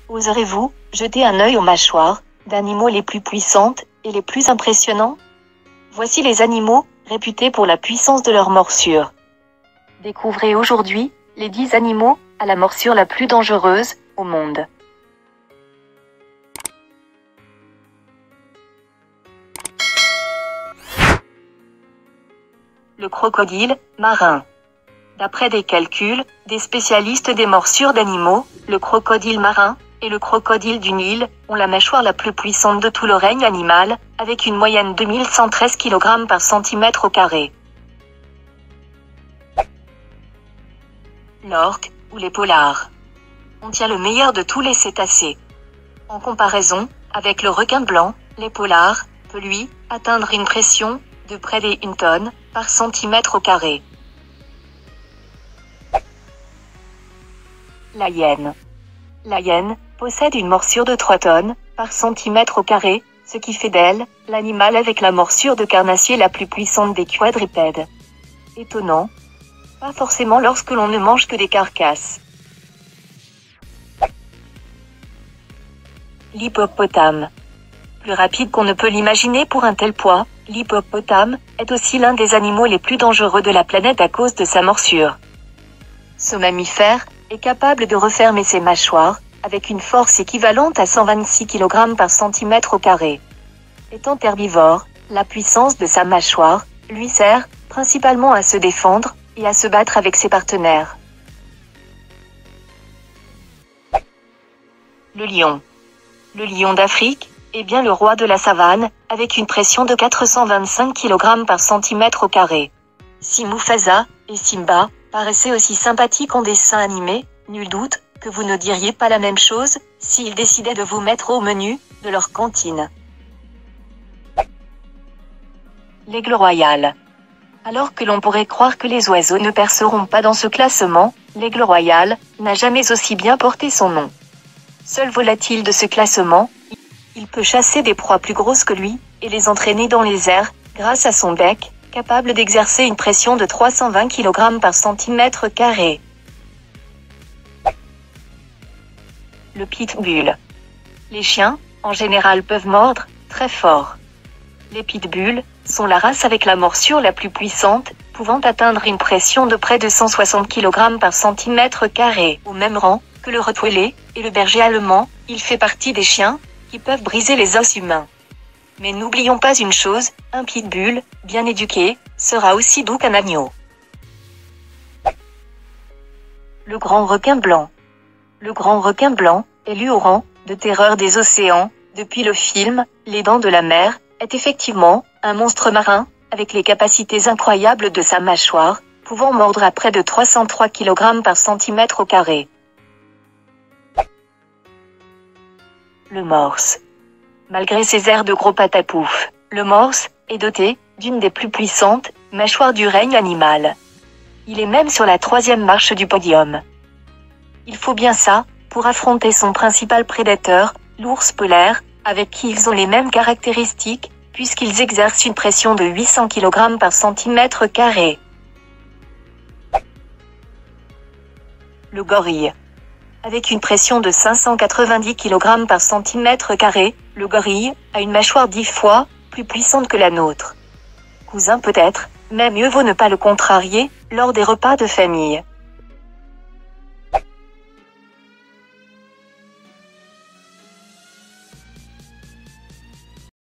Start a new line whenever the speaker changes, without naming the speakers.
Oserez-vous jeter un œil aux mâchoires d'animaux les plus puissantes et les plus impressionnants? Voici les animaux réputés pour la puissance de leur morsure. Découvrez aujourd'hui les 10 animaux à la morsure la plus dangereuse au monde. Le crocodile marin. D'après des calculs des spécialistes des morsures d'animaux, le crocodile marin et le crocodile du Nil ont la mâchoire la plus puissante de tout le règne animal, avec une moyenne de 2113 kg par centimètre au carré. L'orque, ou les polars. On tient le meilleur de tous les cétacés. En comparaison avec le requin blanc, les polars peut lui atteindre une pression de près des 1 tonne par centimètre au carré. La hyène. La hyène possède une morsure de 3 tonnes par centimètre au carré, ce qui fait d'elle l'animal avec la morsure de carnassier la plus puissante des quadrupèdes. Étonnant? Pas forcément lorsque l'on ne mange que des carcasses. L'hippopotame. Plus rapide qu'on ne peut l'imaginer pour un tel poids, l'hippopotame est aussi l'un des animaux les plus dangereux de la planète à cause de sa morsure. Ce mammifère est capable de refermer ses mâchoires avec une force équivalente à 126 kg par centimètre au carré. Étant herbivore, la puissance de sa mâchoire lui sert principalement à se défendre et à se battre avec ses partenaires. Le lion. Le lion d'Afrique est bien le roi de la savane, avec une pression de 425 kg par centimètre au carré. Si Mufasa et Simba paraissaient aussi sympathiques en dessin animé, nul doute que vous ne diriez pas la même chose s'ils décidaient de vous mettre au menu de leur cantine. L'aigle royal. Alors que l'on pourrait croire que les oiseaux ne perceront pas dans ce classement, l'aigle royal n'a jamais aussi bien porté son nom. Seul volatile de ce classement, il peut chasser des proies plus grosses que lui et les entraîner dans les airs grâce à son bec, capable d'exercer une pression de 320 kg par centimètre carré. Le pitbull. Les chiens, en général, peuvent mordre très fort. Les pitbulls sont la race avec la morsure la plus puissante, pouvant atteindre une pression de près de 160 kg par centimètre carré. Au même rang que le rottweiler et le berger allemand, il fait partie des chiens qui peuvent briser les os humains. Mais n'oublions pas une chose, un pitbull, bien éduqué, sera aussi doux qu'un agneau. Le grand requin blanc. Le grand requin blanc, élu au rang de terreur des océans, depuis le film Les Dents de la Mer, est effectivement un monstre marin, avec les capacités incroyables de sa mâchoire, pouvant mordre à près de 303 kg par centimètre au carré. Le morse. Malgré ses airs de gros patapouf, le morse est doté d'une des plus puissantes mâchoires du règne animal. Il est même sur la 3e marche du podium. Il faut bien ça pour affronter son principal prédateur, l'ours polaire, avec qui ils ont les mêmes caractéristiques, puisqu'ils exercent une pression de 800 kg par centimètre carré. Le gorille. Avec une pression de 590 kg par centimètre carré, le gorille a une mâchoire 10 fois plus puissante que la nôtre. Cousin peut-être, mais mieux vaut ne pas le contrarier lors des repas de famille.